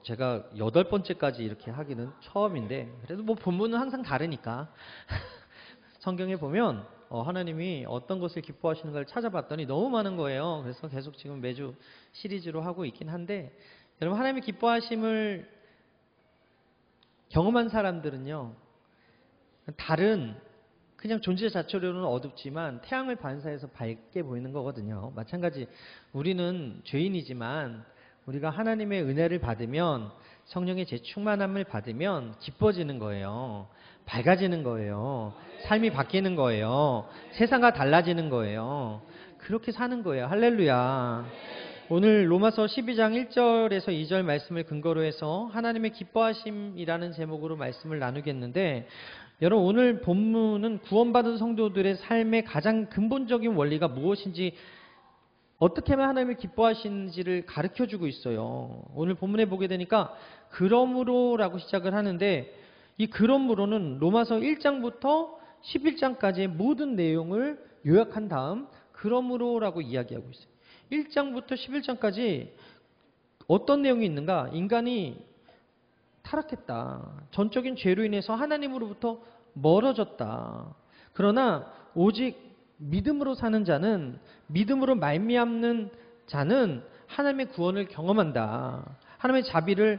제가 8번째까지 이렇게 하기는 처음인데, 그래도 뭐 본문은 항상 다르니까. 성경에 보면, 하나님이 어떤 것을 기뻐하시는 걸 찾아봤더니 너무 많은 거예요. 그래서 계속 지금 매주 시리즈로 하고 있긴 한데, 여러분, 하나님의 기뻐하심을 경험한 사람들은요, 다른 그냥 존재 자체로는 어둡지만 태양을 반사해서 밝게 보이는 거거든요. 마찬가지 우리는 죄인이지만 우리가 하나님의 은혜를 받으면, 성령의 재충만함을 받으면 기뻐지는 거예요. 밝아지는 거예요. 삶이 바뀌는 거예요. 세상과 달라지는 거예요. 그렇게 사는 거예요. 할렐루야. 오늘 로마서 12장 1절에서 2절 말씀을 근거로 해서 하나님의 기뻐하심이라는 제목으로 말씀을 나누겠는데, 여러분, 오늘 본문은 구원받은 성도들의 삶의 가장 근본적인 원리가 무엇인지, 어떻게 하면 하나님을 기뻐하시는지를 가르쳐주고 있어요. 오늘 본문에 보게 되니까 그러므로라고 시작을 하는데, 이 그러므로는 로마서 1장부터 11장까지의 모든 내용을 요약한 다음 그러므로라고 이야기하고 있어요. 1장부터 11장까지 어떤 내용이 있는가? 인간이 타락했다. 전적인 죄로 인해서 하나님으로부터 멀어졌다. 그러나 오직 믿음으로 사는 자는, 믿음으로 말미암는 자는 하나님의 구원을 경험한다. 하나님의 자비를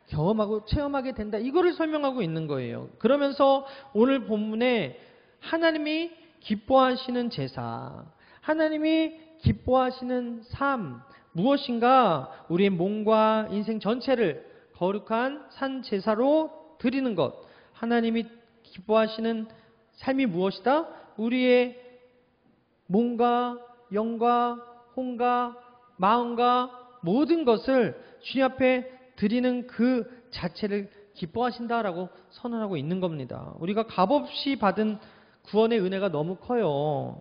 경험하고 체험하게 된다. 이거를 설명하고 있는 거예요. 그러면서 오늘 본문에 하나님이 기뻐하시는 제사, 하나님이 기뻐하시는 삶, 무엇인가? 우리의 몸과 인생 전체를 거룩한 산 제사로 드리는 것. 하나님이 기뻐하시는 삶이 무엇이다? 우리의 몸과 영과 혼과 마음과 모든 것을 주님 앞에 드리는 그 자체를 기뻐하신다라고 선언하고 있는 겁니다. 우리가 값없이 받은 구원의 은혜가 너무 커요.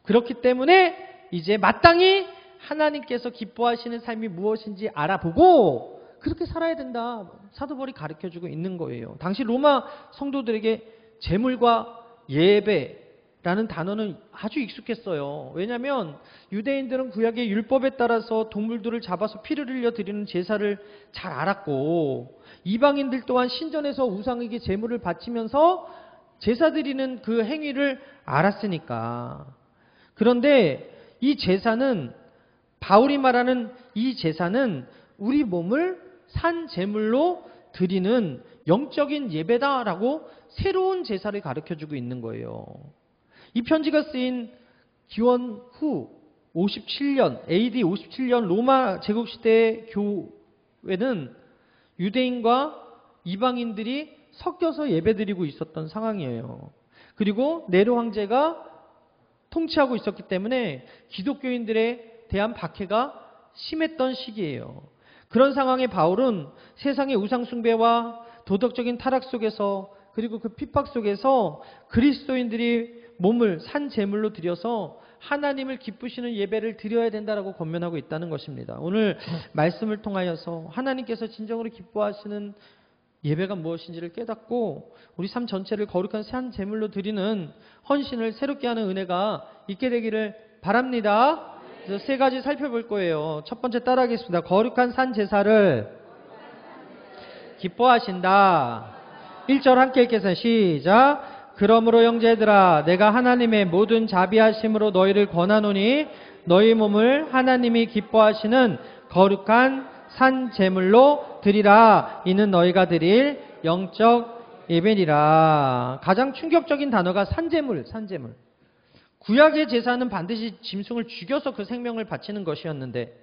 그렇기 때문에 이제 마땅히 하나님께서 기뻐하시는 삶이 무엇인지 알아보고 그렇게 살아야 된다. 사도 바울이 가르쳐주고 있는 거예요. 당시 로마 성도들에게 제물과 예배라는 단어는 아주 익숙했어요. 왜냐하면 유대인들은 구약의 율법에 따라서 동물들을 잡아서 피를 흘려 드리는 제사를 잘 알았고, 이방인들 또한 신전에서 우상에게 제물을 바치면서 제사 드리는 그 행위를 알았으니까. 그런데 이 제사는, 바울이 말하는 이 제사는 우리 몸을 산 제물로 드리는 영적인 예배다라고 새로운 제사를 가르쳐주고 있는 거예요. 이 편지가 쓰인 기원 후 57년, AD 57년 로마 제국시대의 교회는 유대인과 이방인들이 섞여서 예배드리고 있었던 상황이에요. 그리고 네로 황제가 통치하고 있었기 때문에 기독교인들에 대한 박해가 심했던 시기예요. 그런 상황에 바울은 세상의 우상숭배와 도덕적인 타락 속에서, 그리고 그 핍박 속에서 그리스도인들이 몸을 산 제물로 드려서 하나님을 기쁘시는 예배를 드려야 된다라고 권면하고 있다는 것입니다. 오늘 말씀을 통하여서 하나님께서 진정으로 기뻐하시는 예배가 무엇인지를 깨닫고 우리 삶 전체를 거룩한 산 제물로 드리는 헌신을 새롭게 하는 은혜가 있게 되기를 바랍니다. 그래서 3가지 살펴볼 거예요. 첫 번째 따라하겠습니다. 거룩한 산 제사를 기뻐하신다. 1절 함께 읽겠습니다. 시작. 그러므로 형제들아, 내가 하나님의 모든 자비하심으로 너희를 권하노니 너희 몸을 하나님이 기뻐하시는 거룩한 산 제물로 드리라. 이는 너희가 드릴 영적 예배니라. 가장 충격적인 단어가 산제물, 산제물. 구약의 제사는 반드시 짐승을 죽여서 그 생명을 바치는 것이었는데,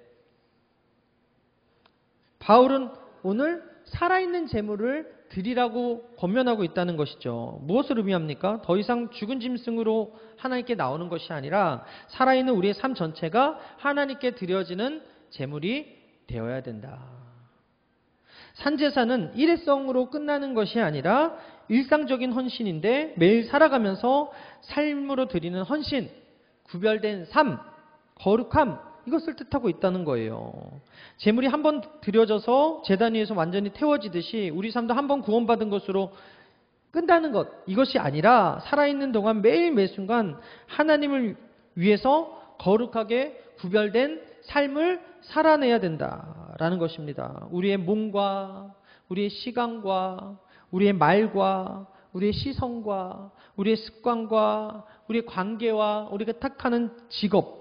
바울은 오늘 살아있는 제물을 드리라고 권면하고 있다는 것이죠. 무엇을 의미합니까? 더 이상 죽은 짐승으로 하나님께 나오는 것이 아니라 살아있는 우리의 삶 전체가 하나님께 드려지는 제물이 되어야 된다. 산제사는 일회성으로 끝나는 것이 아니라 일상적인 헌신인데, 매일 살아가면서 삶으로 드리는 헌신, 구별된 삶, 거룩함, 이것을 뜻하고 있다는 거예요. 제물이 한번 드려져서 제단 위에서 완전히 태워지듯이 우리 삶도 한번 구원받은 것으로 끝나는 것, 이것이 아니라 살아있는 동안 매일 매순간 하나님을 위해서 거룩하게 구별된 삶을 살아내야 된다라는 것입니다. 우리의 몸과 우리의 시간과 우리의 말과 우리의 시선과 우리의 습관과 우리의 관계와 우리가 택하는 직업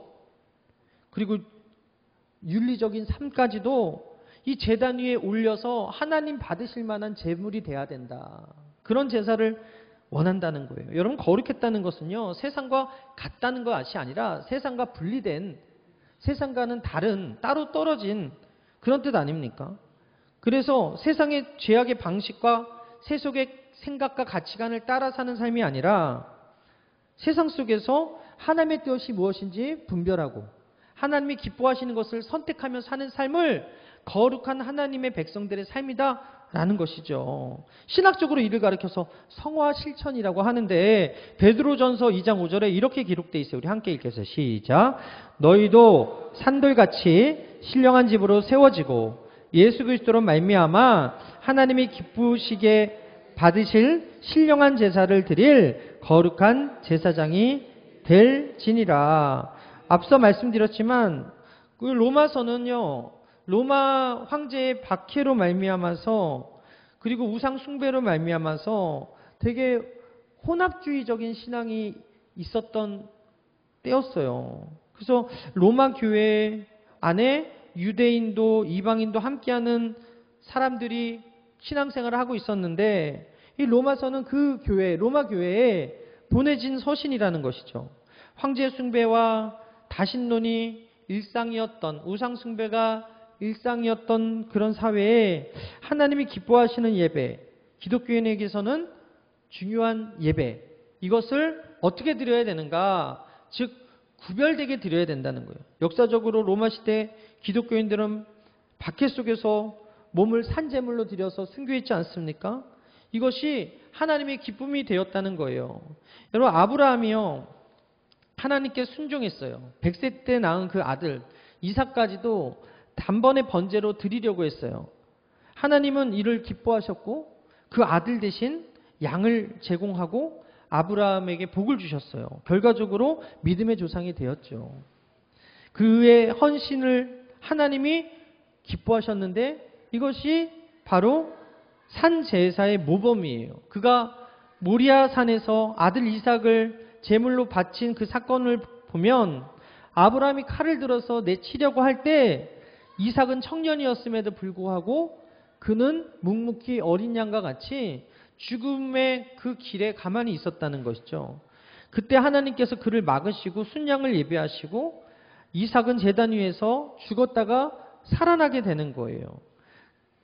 그리고 윤리적인 삶까지도 이 제단 위에 올려서 하나님 받으실 만한 제물이 돼야 된다. 그런 제사를 원한다는 거예요. 여러분, 거룩했다는 것은요, 세상과 같다는 것이 아니라 세상과 분리된, 세상과는 다른, 따로 떨어진 그런 뜻 아닙니까? 그래서 세상의 죄악의 방식과 세속의 생각과 가치관을 따라 사는 삶이 아니라 세상 속에서 하나님의 뜻이 무엇인지 분별하고 하나님이 기뻐하시는 것을 선택하며 사는 삶을 거룩한 하나님의 백성들의 삶이다라는 것이죠. 신학적으로 이를 가리켜서 성화 실천이라고 하는데 베드로전서 2장 5절에 이렇게 기록되어 있어요. 우리 함께 읽겠어요. 시작. 너희도 산돌같이 신령한 집으로 세워지고 예수 그리스도로 말미암아 하나님이 기쁘시게 받으실 신령한 제사를 드릴 거룩한 제사장이 될지니라. 앞서 말씀드렸지만 그 로마서는요, 로마 황제의 박해로 말미암아서 그리고 우상 숭배로 말미암아서 되게 혼합주의적인 신앙이 있었던 때였어요. 그래서 로마 교회 안에 유대인도 이방인도 함께하는 사람들이 신앙생활을 하고 있었는데 이 로마서는 그 교회, 로마 교회에 보내진 서신이라는 것이죠. 황제 숭배와 다신론이 일상이었던, 우상 숭배가 일상이었던 그런 사회에 하나님이 기뻐하시는 예배, 기독교인에게서는 중요한 예배, 이것을 어떻게 드려야 되는가? 즉 구별되게 드려야 된다는 거예요. 역사적으로 로마 시대 기독교인들은 박해 속에서 몸을 산제물로 드려서 순교했지 않습니까? 이것이 하나님의 기쁨이 되었다는 거예요. 여러분, 아브라함이요, 하나님께 순종했어요. 100세 때 낳은 그 아들 이삭까지도 단번에 번제로 드리려고 했어요. 하나님은 이를 기뻐하셨고 그 아들 대신 양을 제공하고 아브라함에게 복을 주셨어요. 결과적으로 믿음의 조상이 되었죠. 그의 헌신을 하나님이 기뻐하셨는데 이것이 바로 산제사의 모범이에요. 그가 모리아 산에서 아들 이삭을 제물로 바친 그 사건을 보면 아브라함이 칼을 들어서 내치려고 할 때 이삭은 청년이었음에도 불구하고 그는 묵묵히 어린 양과 같이 죽음의 그 길에 가만히 있었다는 것이죠. 그때 하나님께서 그를 막으시고 순양을 예배하시고 이삭은 제단 위에서 죽었다가 살아나게 되는 거예요.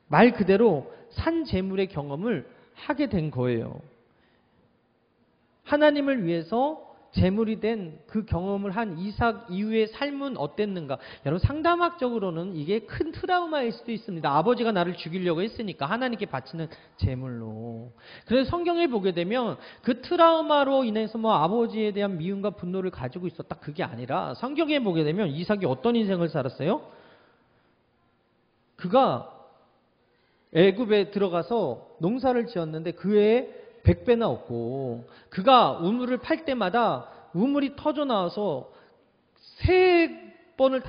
말 그대로 산제물의 경험을 하게 된 거예요. 하나님을 위해서 제물이 된 그 경험을 한 이삭 이후의 삶은 어땠는가? 여러분, 상담학적으로는 이게 큰 트라우마일 수도 있습니다. 아버지가 나를 죽이려고 했으니까 하나님께 바치는 제물로. 그래서 성경을 보게 되면 그 트라우마로 인해서 뭐 아버지에 대한 미움과 분노를 가지고 있었다, 그게 아니라 성경에 보게 되면 이삭이 어떤 인생을 살았어요? 그가 애굽에 들어가서 농사를 지었는데 그 해에 100배나 얻고, 그가 우물을 팔 때마다 우물이 터져 나와서 3번을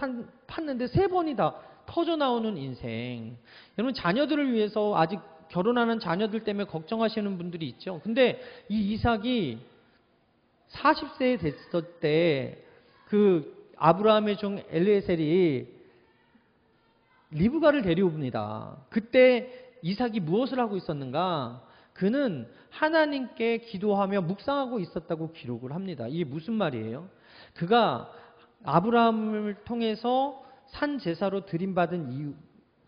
팠는데 3번이 다 터져 나오는 인생. 여러분, 자녀들을 위해서 아직 결혼하는 자녀들 때문에 걱정하시는 분들이 있죠. 근데 이 이삭이 40세에 됐을 때 그 아브라함의 종 엘리에셀이 리브가를 데려옵니다. 그때 이삭이 무엇을 하고 있었는가? 그는 하나님께 기도하며 묵상하고 있었다고 기록을 합니다. 이게 무슨 말이에요? 그가 아브라함을 통해서 산 제사로 드림받은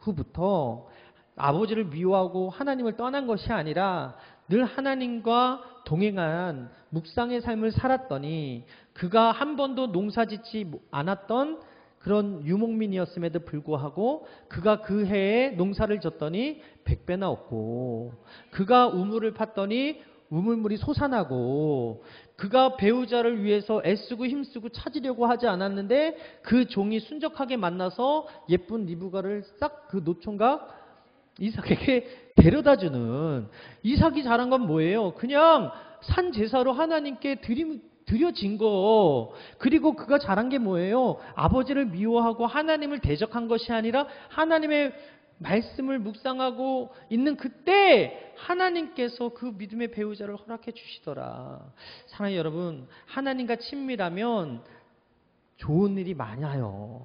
이후부터 아버지를 미워하고 하나님을 떠난 것이 아니라 늘 하나님과 동행한 묵상의 삶을 살았더니 그가 한 번도 농사짓지 않았던 그런 유목민이었음에도 불구하고 그가 그 해에 농사를 졌더니 100배나 얻고, 그가 우물을 팠더니 우물물이 솟아나고, 그가 배우자를 위해서 애쓰고 힘쓰고 찾으려고 하지 않았는데 그 종이 순적하게 만나서 예쁜 리브가를 싹 그 노총각 이삭에게 데려다주는. 이삭이 잘한 건 뭐예요? 그냥 산 제사로 하나님께 드려진 거. 그리고 그가 잘한 게 뭐예요? 아버지를 미워하고 하나님을 대적한 것이 아니라 하나님의 말씀을 묵상하고 있는 그때 하나님께서 그 믿음의 배우자를 허락해 주시더라. 사랑하는 여러분, 하나님과 친밀하면 좋은 일이 많아요.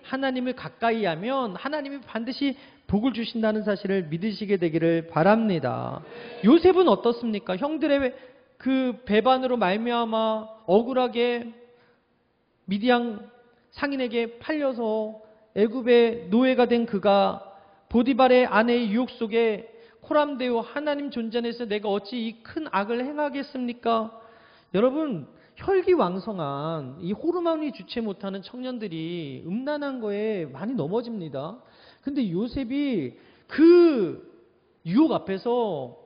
하나님을 가까이 하면 하나님이 반드시 복을 주신다는 사실을 믿으시게 되기를 바랍니다. 요셉은 어떻습니까? 형들의 그 배반으로 말미암아 억울하게 미디안 상인에게 팔려서 애굽의 노예가 된 그가 보디발의 아내의 유혹 속에 코람되어 하나님 존전에서 내가 어찌 이 큰 악을 행하겠습니까? 여러분, 혈기왕성한 이 호르몬이 주체 못하는 청년들이 음란한 거에 많이 넘어집니다. 근데 요셉이 그 유혹 앞에서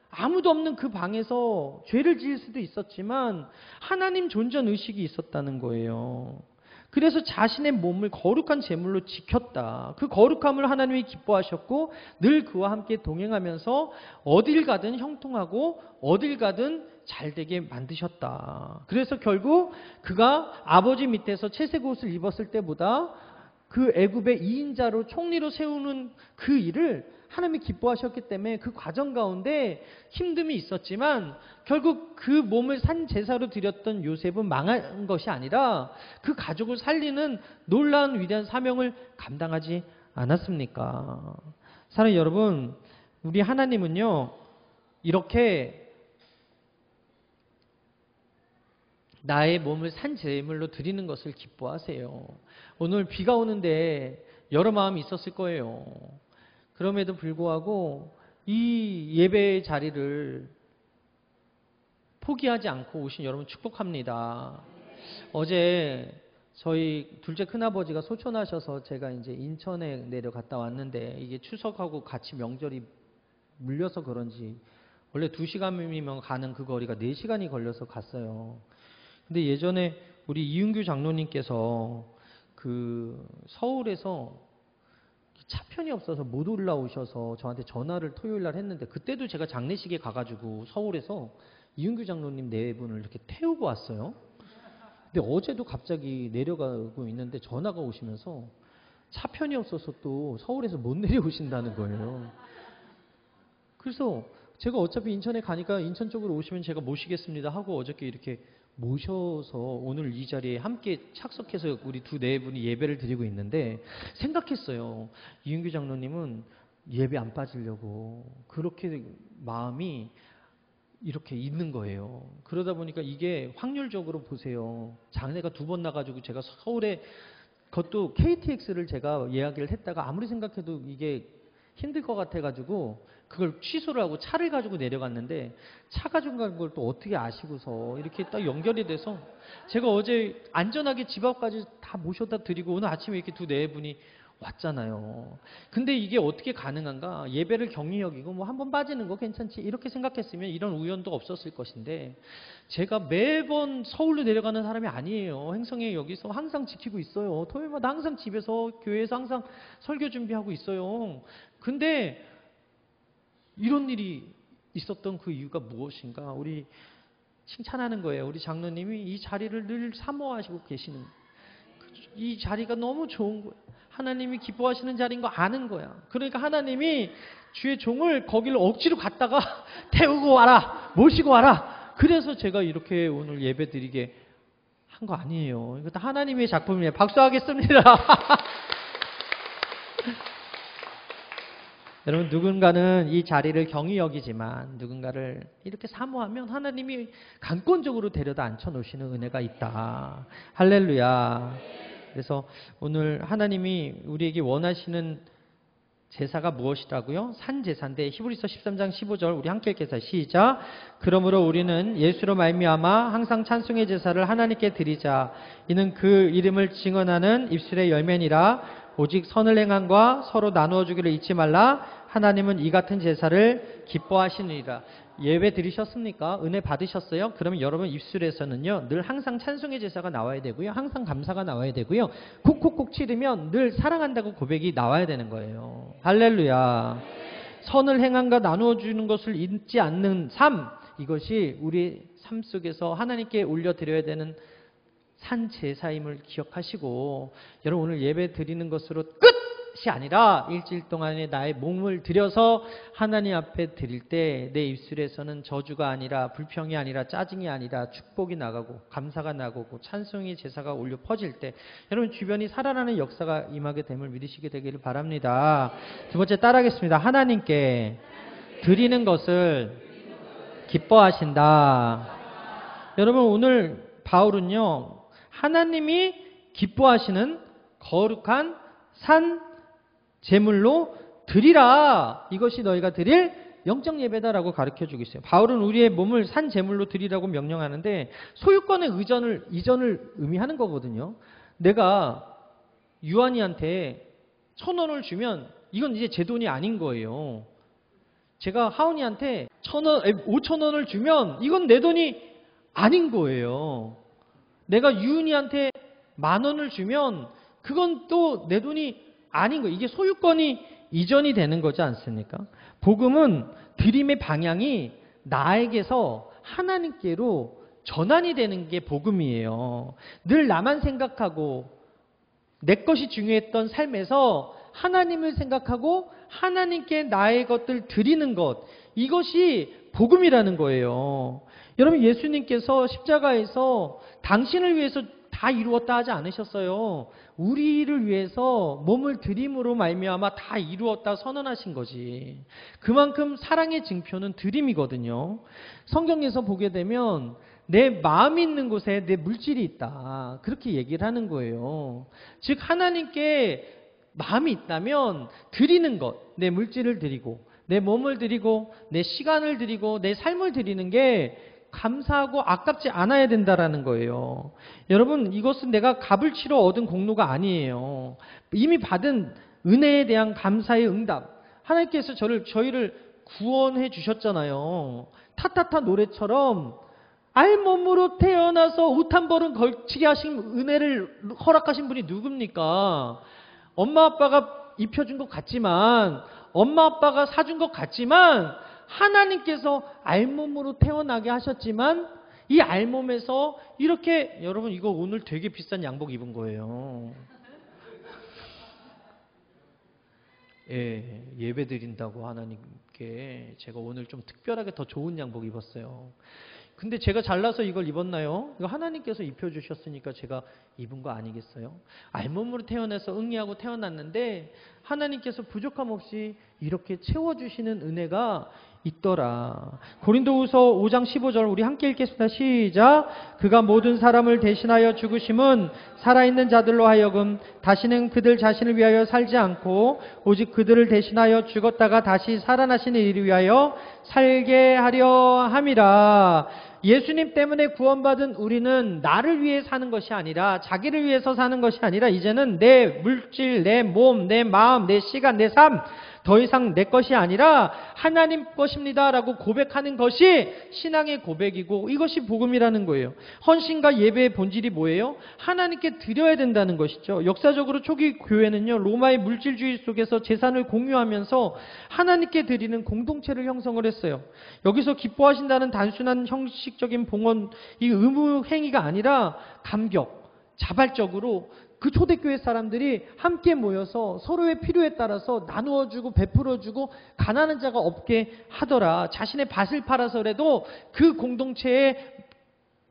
아무도 없는 그 방에서 죄를 지을 수도 있었지만 하나님 존전 의식이 있었다는 거예요. 그래서 자신의 몸을 거룩한 제물로 지켰다. 그 거룩함을 하나님이 기뻐하셨고 늘 그와 함께 동행하면서 어딜 가든 형통하고 어딜 가든 잘되게 만드셨다. 그래서 결국 그가 아버지 밑에서 채색 옷을 입었을 때보다 그 애굽의 2인자로 총리로 세우는 그 일을 하나님이 기뻐하셨기 때문에 그 과정 가운데 힘듦이 있었지만 결국 그 몸을 산 제사로 드렸던 요셉은 망한 것이 아니라 그 가족을 살리는 놀라운 위대한 사명을 감당하지 않았습니까? 사랑하는 여러분, 우리 하나님은요 이렇게 나의 몸을 산 제물로 드리는 것을 기뻐하세요. 오늘 비가 오는데 여러 마음이 있었을 거예요. 그럼에도 불구하고 이 예배의 자리를 포기하지 않고 오신 여러분 축복합니다. 어제 저희 둘째 큰아버지가 소천하셔서 제가 이제 인천에 내려갔다 왔는데 이게 추석하고 같이 명절이 물려서 그런지 원래 2시간이면 가는 그 거리가 4시간이 걸려서 갔어요. 근데 예전에 우리 이윤규 장로님께서 그 서울에서 차편이 없어서 못 올라오셔서 저한테 전화를 토요일 날 했는데 그때도 제가 장례식에 가가지고 서울에서 이윤규 장로님 4분을 이렇게 태우고 왔어요. 근데 어제도 갑자기 내려가고 있는데 전화가 오시면서 차편이 없어서 또 서울에서 못 내려오신다는 거예요. 그래서 제가 어차피 인천에 가니까 인천 쪽으로 오시면 제가 모시겠습니다 하고 어저께 이렇게 모셔서 오늘 이 자리에 함께 착석해서 우리 4분이 예배를 드리고 있는데 생각했어요. 이윤규 장로님은 예배 안 빠지려고 그렇게 마음이 이렇게 있는 거예요. 그러다 보니까 이게 확률적으로 보세요. 장례가 2번 나가지고 제가 서울에 그것도 KTX를 제가 예약을 했다가 아무리 생각해도 이게 힘들 것 같아가지고 그걸 취소를 하고 차를 가지고 내려갔는데 차 가지고 간 걸 또 어떻게 아시고서 이렇게 딱 연결이 돼서 제가 어제 안전하게 집 앞까지 다 모셔다 드리고 오늘 아침에 이렇게 4분이 왔잖아요. 근데 이게 어떻게 가능한가? 예배를 경히 여기고 뭐 한 번 빠지는 거 괜찮지 이렇게 생각했으면 이런 우연도 없었을 것인데 제가 매번 서울로 내려가는 사람이 아니에요. 행성에 여기서 항상 지키고 있어요. 토요일마다 항상 집에서 교회에서 항상 설교 준비하고 있어요. 근데 이런 일이 있었던 그 이유가 무엇인가? 우리 칭찬하는 거예요. 우리 장로님이 이 자리를 늘 사모하시고 계시는 이 자리가 너무 좋은 거예요. 하나님이 기뻐하시는 자리인 거 아는 거야. 그러니까 하나님이 주의 종을 거기를 억지로 갔다가 태우고 와라, 모시고 와라. 그래서 제가 이렇게 오늘 예배 드리게 한 거 아니에요. 이것도 하나님의 작품이에요. 박수하겠습니다. 여러분, 누군가는 이 자리를 경히 여기지만 누군가를 이렇게 사모하면 하나님이 강권적으로 데려다 앉혀놓으시는 은혜가 있다. 할렐루야. 그래서 오늘 하나님이 우리에게 원하시는 제사가 무엇이라고요? 산 제사인데 히브리서 13장 15절 우리 함께 읽겠습니다. 시작. 그러므로 우리는 예수로 말미암아 항상 찬송의 제사를 하나님께 드리자. 이는 그 이름을 증언하는 입술의 열매니라. 오직 선을 행함과 서로 나누어 주기를 잊지 말라. 하나님은 이 같은 제사를 기뻐하시느니라. 예배 드리셨습니까? 은혜 받으셨어요? 그러면 여러분 입술에서는요 늘 항상 찬송의 제사가 나와야 되고요, 항상 감사가 나와야 되고요, 콕콕콕 치르면 늘 사랑한다고 고백이 나와야 되는 거예요. 할렐루야. 선을 행함과 나누어 주는 것을 잊지 않는 삶, 이것이 우리 삶 속에서 하나님께 올려드려야 되는 산 제사임을 기억하시고, 여러분 오늘 예배 드리는 것으로 끝이 아니라 일주일 동안에 나의 몸을 들여서 하나님 앞에 드릴 때 내 입술에서는 저주가 아니라 불평이 아니라 짜증이 아니라 축복이 나가고 감사가 나가고 찬송의 제사가 올려 퍼질 때 여러분 주변이 살아나는 역사가 임하게 됨을 믿으시게 되기를 바랍니다. 두 번째 따라하겠습니다. 하나님께 드리는 것을 기뻐하신다. 여러분 오늘 바울은요, 하나님이 기뻐하시는 거룩한 산 제물로 드리라. 이것이 너희가 드릴 영적 예배다라고 가르쳐주고 있어요. 바울은 우리의 몸을 산 제물로 드리라고 명령하는데 소유권의 이전을 의미하는 거거든요. 내가 유한이한테 1,000원을 주면 이건 이제 제 돈이 아닌 거예요. 제가 하은이한테 5,000원을 주면 이건 내 돈이 아닌 거예요. 내가 유은이한테 10,000원을 주면 그건 또 내 돈이 아닌 거예요. 이게 소유권이 이전이 되는 거지 않습니까? 복음은 드림의 방향이 나에게서 하나님께로 전환이 되는 게 복음이에요. 늘 나만 생각하고 내 것이 중요했던 삶에서 하나님을 생각하고 하나님께 나의 것들 드리는 것, 이것이 복음이라는 거예요. 여러분 예수님께서 십자가에서 당신을 위해서 다 이루었다 하지 않으셨어요. 우리를 위해서 몸을 드림으로 말미암아 다 이루었다 선언하신 거지. 그만큼 사랑의 증표는 드림이거든요. 성경에서 보게 되면 내 마음이 있는 곳에 내 물질이 있다, 그렇게 얘기를 하는 거예요. 즉 하나님께 마음이 있다면 드리는 것, 내 물질을 드리고 내 몸을 드리고 내 시간을 드리고 내 삶을 드리는 게 감사하고 아깝지 않아야 된다라는 거예요. 여러분 이것은 내가 값을 치러 얻은 공로가 아니에요. 이미 받은 은혜에 대한 감사의 응답. 하나님께서 저희를 구원해 주셨잖아요. 타타타 노래처럼 알몸으로 태어나서 옷 한 벌은 걸치게 하신 은혜를 허락하신 분이 누굽니까? 엄마 아빠가 입혀준 것 같지만, 엄마 아빠가 사준 것 같지만, 하나님께서 알몸으로 태어나게 하셨지만 이 알몸에서 이렇게, 여러분 이거 오늘 되게 비싼 양복 입은 거예요. 예, 예배 드린다고 하나님께 제가 오늘 좀 특별하게 더 좋은 양복 입었어요. 근데 제가 잘나서 이걸 입었나요? 이거 하나님께서 입혀주셨으니까 제가 입은 거 아니겠어요? 알몸으로 태어나서 응애하고 태어났는데 하나님께서 부족함 없이 이렇게 채워주시는 은혜가 있더라. 고린도후서 5장 15절 우리 함께 읽겠습니다. 시작. 그가 모든 사람을 대신하여 죽으심은 살아있는 자들로 하여금 다시는 그들 자신을 위하여 살지 않고 오직 그들을 대신하여 죽었다가 다시 살아나시는 이를 위하여 살게 하려 함이라. 예수님 때문에 구원받은 우리는 나를 위해 사는 것이 아니라, 자기를 위해서 사는 것이 아니라 이제는 내 물질, 내 몸, 내 마음, 내 시간, 내 삶, 더 이상 내 것이 아니라 하나님 것입니다 라고 고백하는 것이 신앙의 고백이고, 이것이 복음이라는 거예요. 헌신과 예배의 본질이 뭐예요? 하나님께 드려야 된다는 것이죠. 역사적으로 초기 교회는요, 로마의 물질주의 속에서 재산을 공유하면서 하나님께 드리는 공동체를 형성을 했어요. 여기서 기뻐하신다는 단순한 형식적인 봉헌, 이 의무 행위가 아니라 감격, 자발적으로 그 초대교회 사람들이 함께 모여서 서로의 필요에 따라서 나누어주고 베풀어주고 가난한 자가 없게 하더라. 자신의 밭을 팔아서라도 그 공동체에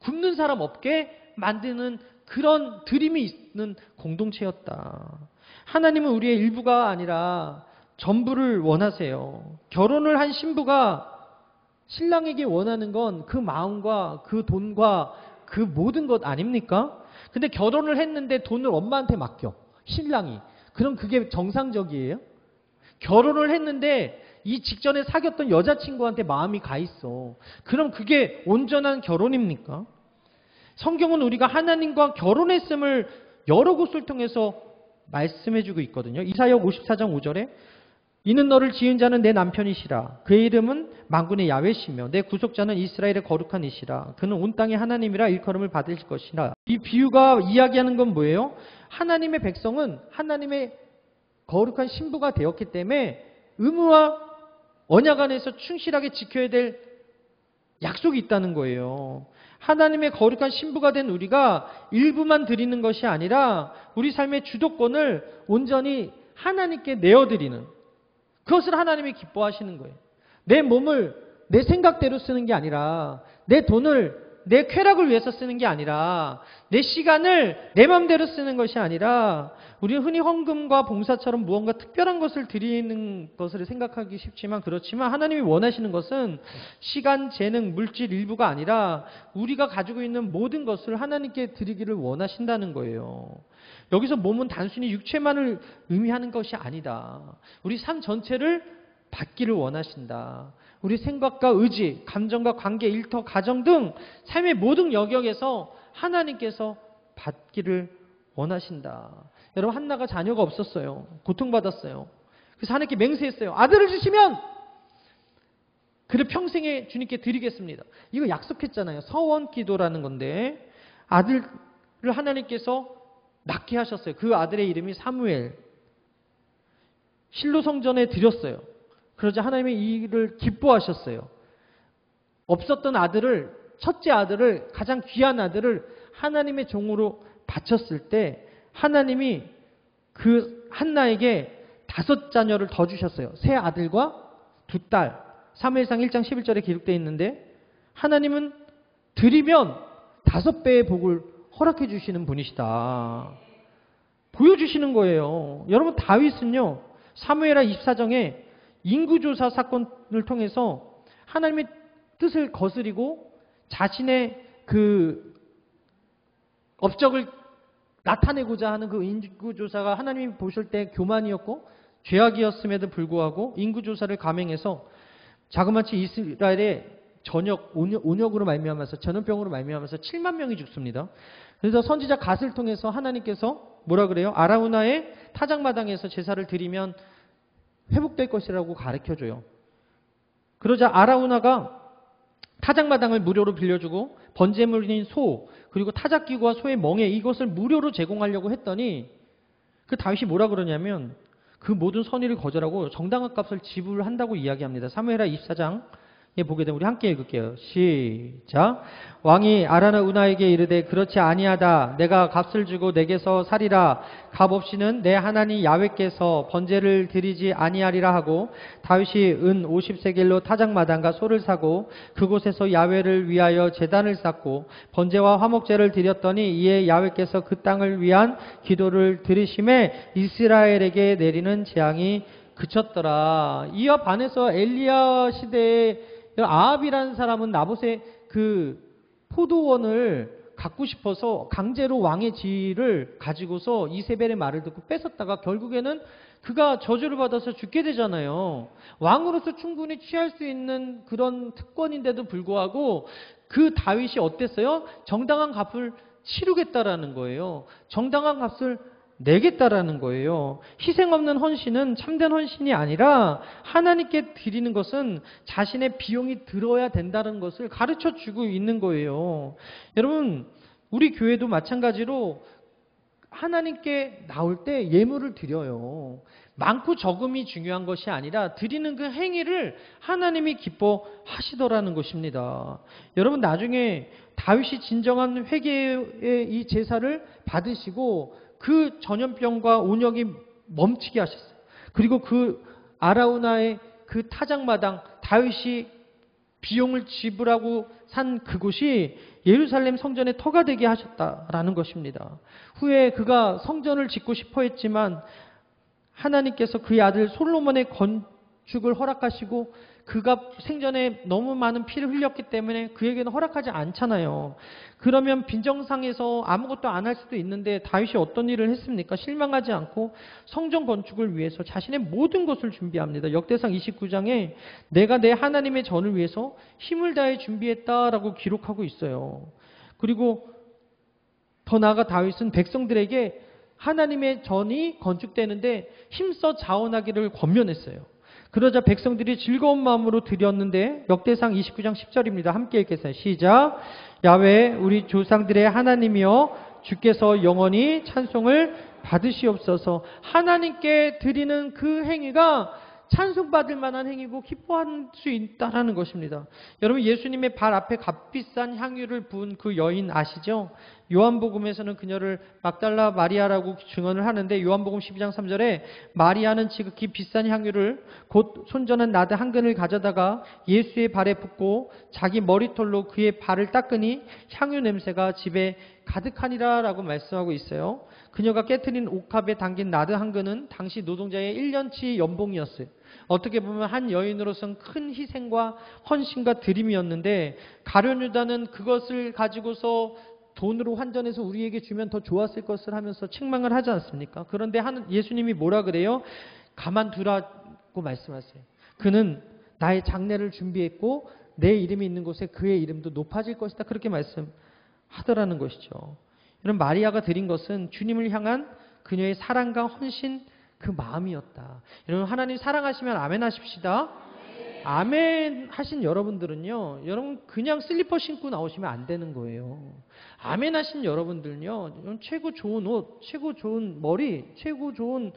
굶는 사람 없게 만드는 그런 드림이 있는 공동체였다. 하나님은 우리의 일부가 아니라 전부를 원하세요. 결혼을 한 신부가 신랑에게 원하는 건 그 마음과 그 돈과 그 모든 것 아닙니까? 근데 결혼을 했는데 돈을 엄마한테 맡겨, 신랑이. 그럼 그게 정상적이에요? 결혼을 했는데 이 직전에 사귀었던 여자친구한테 마음이 가 있어. 그럼 그게 온전한 결혼입니까? 성경은 우리가 하나님과 결혼했음을 여러 곳을 통해서 말씀해주고 있거든요. 이사야 54장 5절에 이는 너를 지은 자는 내 남편이시라. 그의 이름은 만군의 야훼시며 내 구속자는 이스라엘의 거룩한 이시라. 그는 온 땅의 하나님이라 일컬음을 받을 것이라. 이 비유가 이야기하는 건 뭐예요? 하나님의 백성은 하나님의 거룩한 신부가 되었기 때문에 의무와 언약 안에서 충실하게 지켜야 될 약속이 있다는 거예요. 하나님의 거룩한 신부가 된 우리가 일부만 드리는 것이 아니라 우리 삶의 주도권을 온전히 하나님께 내어드리는, 그것을 하나님이 기뻐하시는 거예요. 내 몸을 내 생각대로 쓰는 게 아니라, 내 돈을 내 쾌락을 위해서 쓰는 게 아니라, 내 시간을 내 마음대로 쓰는 것이 아니라, 우리는 흔히 헌금과 봉사처럼 무언가 특별한 것을 드리는 것을 생각하기 쉽지만, 그렇지만 하나님이 원하시는 것은 시간, 재능, 물질 일부가 아니라 우리가 가지고 있는 모든 것을 하나님께 드리기를 원하신다는 거예요. 여기서 몸은 단순히 육체만을 의미하는 것이 아니다. 우리 삶 전체를 받기를 원하신다. 우리 생각과 의지, 감정과 관계, 일터, 가정 등 삶의 모든 영역에서 하나님께서 받기를 원하신다. 여러분, 한나가 자녀가 없었어요. 고통받았어요. 그래서 하나님께 맹세했어요. 아들을 주시면 그를 평생에 주님께 드리겠습니다. 이거 약속했잖아요. 서원 기도라는 건데, 아들을 하나님께서 낳게 하셨어요. 그 아들의 이름이 사무엘. 실로 성전에 드렸어요. 그러자 하나님이 이 일을 기뻐하셨어요. 없었던 아들을, 첫째 아들을, 가장 귀한 아들을 하나님의 종으로 바쳤을 때 하나님이 그 한나에게 5 자녀를 더 주셨어요. 3 아들과 2 딸. 사무엘상 1장 11절에 기록되어 있는데, 하나님은 드리면 5배의 복을 허락해 주시는 분이시다. 보여주시는 거예요. 여러분, 다윗은요, 사무엘하 24장에 인구조사 사건을 통해서 하나님의 뜻을 거스리고 자신의 그 업적을 나타내고자 하는 그 인구조사가 하나님이 보실 때 교만이었고 죄악이었음에도 불구하고 인구조사를 감행해서 자그마치 이스라엘의 온역으로 말미암아서, 전염병으로 말미암아서 7만 명이 죽습니다. 그래서 선지자 갓을 통해서 하나님께서 뭐라 그래요? 아라우나의 타작마당에서 제사를 드리면 회복될 것이라고 가르쳐줘요. 그러자 아라우나가 타작마당을 무료로 빌려주고 번제물인 소, 그리고 타작기구와 소의 멍에, 이것을 무료로 제공하려고 했더니 그 다윗이 뭐라 그러냐면 그 모든 선의를 거절하고 정당한 값을 지불한다고 이야기합니다. 사무엘하 24장에 보게 되면 우리 함께 읽을게요. 시작. 왕이 아라우나에게 이르되 그렇지 아니하다. 내가 값을 주고 내게서 살이라. 값 없이는 내 하나님 야훼께서 번제를 드리지 아니하리라 하고, 다윗이 은 50세겔로 타작마당과 소를 사고 그곳에서 야훼를 위하여 제단을 쌓고 번제와 화목제를 드렸더니 이에 야훼께서 그 땅을 위한 기도를 들으심에 이스라엘에게 내리는 재앙이 그쳤더라. 이와 반해서 엘리야 시대에 아합이라는 사람은 나봇의 그 포도원을 갖고 싶어서 강제로 왕의 지위를 가지고서 이세벨의 말을 듣고 뺏었다가 결국에는 그가 저주를 받아서 죽게 되잖아요. 왕으로서 충분히 취할 수 있는 그런 특권인데도 불구하고 그 다윗이 어땠어요? 정당한 값을 치르겠다라는 거예요. 정당한 값을 내겠다라는 거예요. 희생 없는 헌신은 참된 헌신이 아니라 하나님께 드리는 것은 자신의 비용이 들어야 된다는 것을 가르쳐 주고 있는 거예요. 여러분, 우리 교회도 마찬가지로 하나님께 나올 때 예물을 드려요. 많고 적음이 중요한 것이 아니라 드리는 그 행위를 하나님이 기뻐하시더라는 것입니다. 여러분, 나중에 다윗이 진정한 회개의 이 제사를 받으시고 그 전염병과 온역이 멈추게 하셨어요. 그리고 그 아라우나의 그 타작마당, 다윗이 비용을 지불하고 산 그곳이 예루살렘 성전의 터가 되게 하셨다라는 것입니다. 후에 그가 성전을 짓고 싶어 했지만 하나님께서 그의 아들 솔로몬의 건축을 허락하시고 그가 생전에 너무 많은 피를 흘렸기 때문에 그에게는 허락하지 않잖아요. 그러면 빈정상에서 아무것도 안 할 수도 있는데 다윗이 어떤 일을 했습니까? 실망하지 않고 성전 건축을 위해서 자신의 모든 것을 준비합니다. 역대상 29장에 내가 내 하나님의 전을 위해서 힘을 다해 준비했다라고 기록하고 있어요. 그리고 더 나아가 다윗은 백성들에게 하나님의 전이 건축되는데 힘써 자원하기를 권면했어요. 그러자 백성들이 즐거운 마음으로 드렸는데 역대상 29장 10절입니다. 함께 읽겠어요. 시작. 야훼 우리 조상들의 하나님이여 주께서 영원히 찬송을 받으시옵소서. 하나님께 드리는 그 행위가 찬송받을 만한 행위고 기뻐할 수 있다라는 것입니다. 여러분, 예수님의 발 앞에 값비싼 향유를 부은 그 여인 아시죠? 요한복음에서는 그녀를 막달라 마리아라고 증언을 하는데, 요한복음 12장 3절에 마리아는 지극히 비싼 향유를 곧 손전한 나드 한 근을 가져다가 예수의 발에 붓고 자기 머리털로 그의 발을 닦으니 향유 냄새가 집에 가득하니라 라고 말씀하고 있어요. 그녀가 깨트린 옥합에 담긴 나드 한 근은 당시 노동자의 1년치 연봉이었어요. 어떻게 보면 한 여인으로서는 큰 희생과 헌신과 드림이었는데, 가룟 유다는 그것을 가지고서 돈으로 환전해서 우리에게 주면 더 좋았을 것을 하면서 책망을 하지 않습니까? 그런데 예수님이 뭐라 그래요? 가만두라고 말씀하세요. 그는 나의 장례를 준비했고 내 이름이 있는 곳에 그의 이름도 높아질 것이다. 그렇게 말씀하더라는 것이죠. 이런 마리아가 드린 것은 주님을 향한 그녀의 사랑과 헌신, 그 마음이었다. 여러분, 하나님 사랑하시면 아멘 하십시다. 아멘 하신 여러분들은요, 여러분 그냥 슬리퍼 신고 나오시면 안 되는 거예요. 아멘 하신 여러분들은요, 최고 좋은 옷, 최고 좋은 머리, 최고 좋은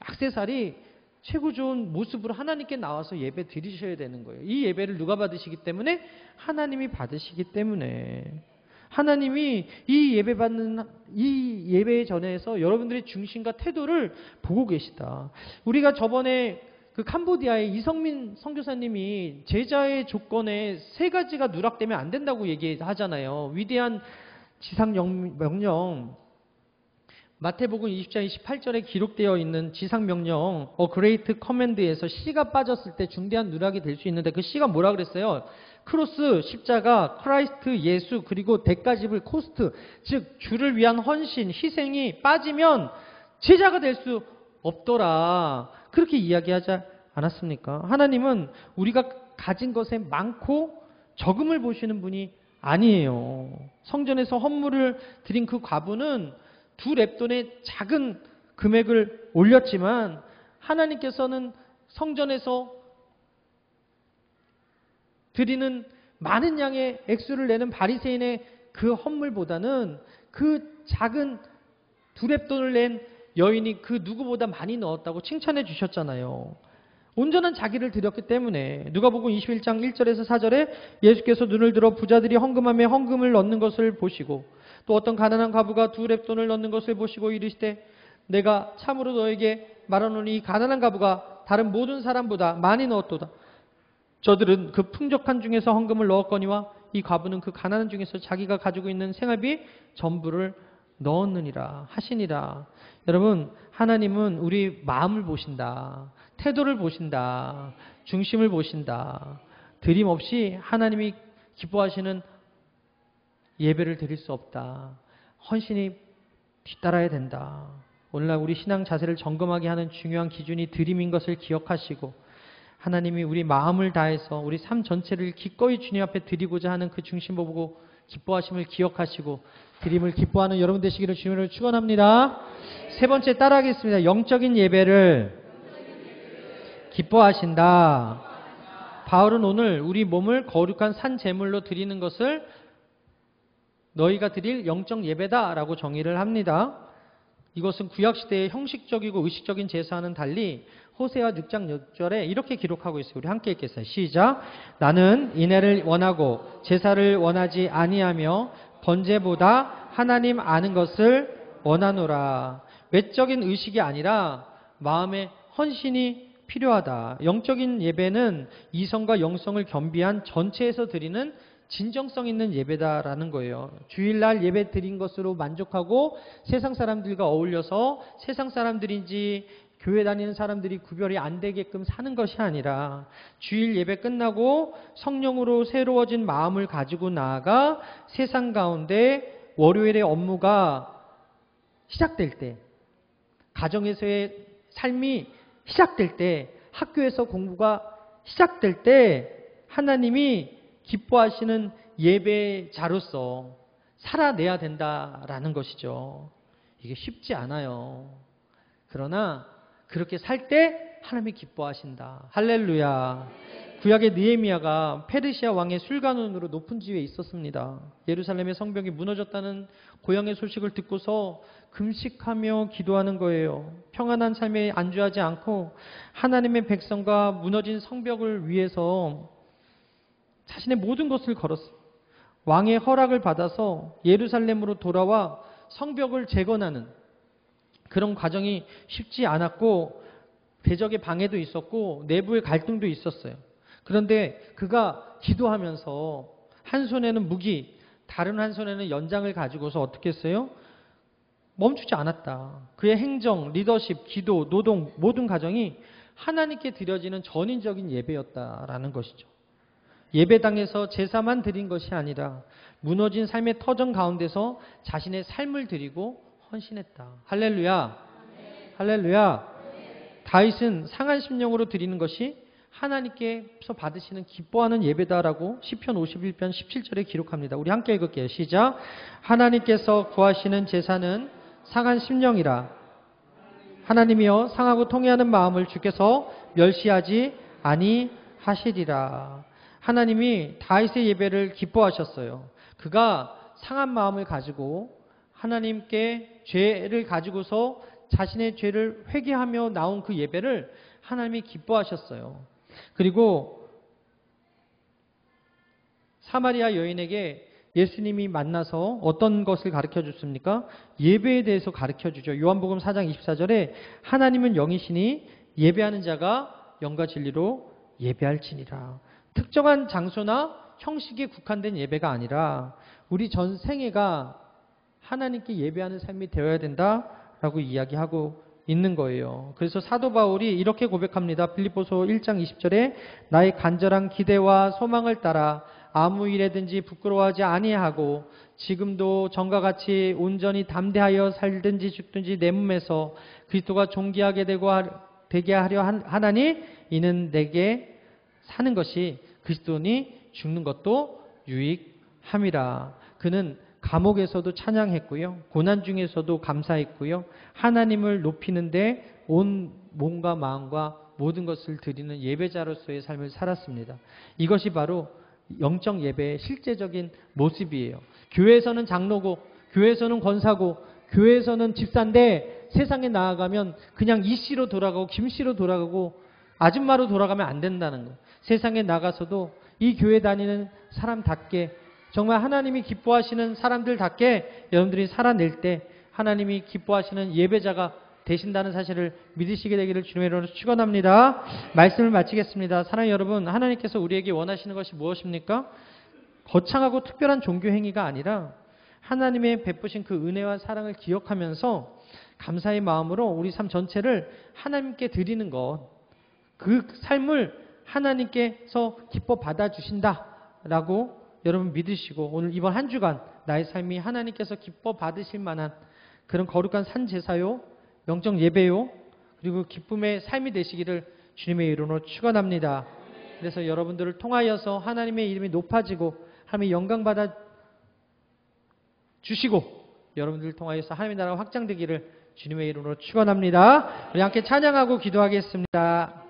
액세서리, 최고 좋은 모습으로 하나님께 나와서 예배 드리셔야 되는 거예요. 이 예배를 누가 받으시기 때문에? 하나님이 받으시기 때문에. 하나님이 이 예배 전에서 여러분들의 중심과 태도를 보고 계시다. 우리가 저번에 그 캄보디아의 이성민 선교사님이 제자의 조건에 3가지가 누락되면 안 된다고 얘기하잖아요. 위대한 지상 명령, 마태복음 20장 28절에 기록되어 있는 지상 명령, Great Command에서 C가 빠졌을 때 중대한 누락이 될 수 있는데, 그 C가 뭐라 그랬어요? 크로스, 십자가, 크라이스트, 예수, 그리고 대가집을 코스트, 즉 주를 위한 헌신, 희생이 빠지면 제자가 될 수 없더라. 그렇게 이야기하지 않았습니까? 하나님은 우리가 가진 것에 많고 적음을 보시는 분이 아니에요. 성전에서 헌물을 드린 그 과부는 2렙돈의 작은 금액을 올렸지만, 하나님께서는 성전에서 드리는 많은 양의 액수를 내는 바리새인의 그 헌물보다는 그 작은 2렙돈을 낸 여인이 그 누구보다 많이 넣었다고 칭찬해 주셨잖아요. 온전한 자기를 드렸기 때문에. 누가복음 21장 1절에서 4절에 예수께서 눈을 들어 부자들이 헌금함에 헌금을 넣는 것을 보시고, 또 어떤 가난한 과부가 2렙돈을 넣는 것을 보시고 이르시되, 내가 참으로 너에게 말하노니 이 가난한 과부가 다른 모든 사람보다 많이 넣었도다. 저들은 그 풍족한 중에서 헌금을 넣었거니와 이 과부는 그 가난한 중에서 자기가 가지고 있는 생활비 전부를 넣었느니라 하시니라. 여러분, 하나님은 우리 마음을 보신다. 태도를 보신다. 중심을 보신다. 드림 없이 하나님이 기뻐하시는 예배를 드릴 수 없다. 헌신이 뒤따라야 된다. 오늘날 우리 신앙 자세를 점검하게 하는 중요한 기준이 드림인 것을 기억하시고, 하나님이 우리 마음을 다해서 우리 삶 전체를 기꺼이 주님 앞에 드리고자 하는 그 중심을 보고 기뻐하심을 기억하시고 드림을 기뻐하는 여러분 되시기를 주님으로 축원합니다. 3번째 따라하겠습니다. 영적인 예배를 기뻐하신다. 바울은 오늘 우리 몸을 거룩한 산 제물로 드리는 것을 너희가 드릴 영적 예배다라고 정의를 합니다. 이것은 구약시대의 형식적이고 의식적인 제사와는 달리 호세아 6장 6절에 이렇게 기록하고 있어요. 우리 함께 읽겠어요. 시작. 나는 인애를 원하고 제사를 원하지 아니하며 번제보다 하나님 아는 것을 원하노라. 외적인 의식이 아니라 마음의 헌신이 필요하다. 영적인 예배는 이성과 영성을 겸비한 전체에서 드리는 진정성 있는 예배다라는 거예요. 주일날 예배 드린 것으로 만족하고 세상 사람들과 어울려서 세상 사람들인지 교회 다니는 사람들이 구별이 안 되게끔 사는 것이 아니라, 주일 예배 끝나고 성령으로 새로워진 마음을 가지고 나아가 세상 가운데 월요일의 업무가 시작될 때, 가정에서의 삶이 시작될 때, 학교에서 공부가 시작될 때 하나님이 기뻐하시는 예배자로서 살아내야 된다라는 것이죠. 이게 쉽지 않아요. 그러나 그렇게 살 때 하나님이 기뻐하신다. 할렐루야. 구약의 느헤미야가 페르시아 왕의 술관원으로 높은 지위에 있었습니다. 예루살렘의 성벽이 무너졌다는 고향의 소식을 듣고서 금식하며 기도하는 거예요. 평안한 삶에 안주하지 않고 하나님의 백성과 무너진 성벽을 위해서 자신의 모든 것을 걸었어요. 왕의 허락을 받아서 예루살렘으로 돌아와 성벽을 재건하는 그런 과정이 쉽지 않았고 대적의 방해도 있었고 내부의 갈등도 있었어요. 그런데 그가 기도하면서 한 손에는 무기, 다른 한 손에는 연장을 가지고서 어떻게 했어요? 멈추지 않았다. 그의 행정, 리더십, 기도, 노동 모든 과정이 하나님께 드려지는 전인적인 예배였다라는 것이죠. 예배당에서 제사만 드린 것이 아니라 무너진 삶의 터전 가운데서 자신의 삶을 드리고 헌신했다. 할렐루야. 할렐루야. 다윗은 상한 심령으로 드리는 것이 하나님께서 받으시는 기뻐하는 예배다라고 시편 51편 17절에 기록합니다. 우리 함께 읽을게요. 시작. 하나님께서 구하시는 제사는 상한 심령이라. 하나님이여 상하고 통회하는 마음을 주께서 멸시하지 아니하시리라. 하나님이 다윗의 예배를 기뻐하셨어요. 그가 상한 마음을 가지고 하나님께 죄를 가지고서 자신의 죄를 회개하며 나온 그 예배를 하나님이 기뻐하셨어요. 그리고 사마리아 여인에게 예수님이 만나서 어떤 것을 가르쳐 줬습니까? 예배에 대해서 가르쳐 주죠. 요한복음 4장 24절에 하나님은 영이시니 예배하는 자가 영과 진리로 예배할지니라. 특정한 장소나 형식에 국한된 예배가 아니라 우리 전 생애가 하나님께 예배하는 삶이 되어야 된다라고 이야기하고 있는 거예요. 그래서 사도 바울이 이렇게 고백합니다. 빌립보서 1장 20절에 나의 간절한 기대와 소망을 따라 아무 일에든지 부끄러워하지 아니하고 지금도 전과 같이 온전히 담대하여 살든지 죽든지 내 몸에서 그리스도가 존귀하게 되게 하려 하나니 이는 내게 사는 것이 그리스도니 죽는 것도 유익함이라. 그는 감옥에서도 찬양했고요. 고난 중에서도 감사했고요. 하나님을 높이는데 온 몸과 마음과 모든 것을 드리는 예배자로서의 삶을 살았습니다. 이것이 바로 영적 예배의 실제적인 모습이에요. 교회에서는 장로고, 교회에서는 권사고, 교회에서는 집사인데 세상에 나아가면 그냥 이씨로 돌아가고 김씨로 돌아가고 아줌마로 돌아가면 안 된다는 거예요. 세상에 나가서도 이 교회 다니는 사람답게 정말 하나님이 기뻐하시는 사람들답게 여러분들이 살아낼 때 하나님이 기뻐하시는 예배자가 되신다는 사실을 믿으시게 되기를 주님의 이름으로 축원합니다. 말씀을 마치겠습니다. 사랑하는 여러분, 하나님께서 우리에게 원하시는 것이 무엇입니까? 거창하고 특별한 종교 행위가 아니라 하나님의 베푸신 그 은혜와 사랑을 기억하면서 감사의 마음으로 우리 삶 전체를 하나님께 드리는 것, 그 삶을 하나님께서 기뻐 받아주신다라고 여러분 믿으시고 오늘 이번 한 주간 나의 삶이 하나님께서 기뻐 받으실 만한 그런 거룩한 산제사요, 영적 예배요, 그리고 기쁨의 삶이 되시기를 주님의 이름으로 축원합니다. 그래서 여러분들을 통하여서 하나님의 이름이 높아지고 하나님의 영광 받아 주시고 여러분들을 통하여서 하나님의 나라가 확장되기를 주님의 이름으로 축원합니다. 우리 함께 찬양하고 기도하겠습니다.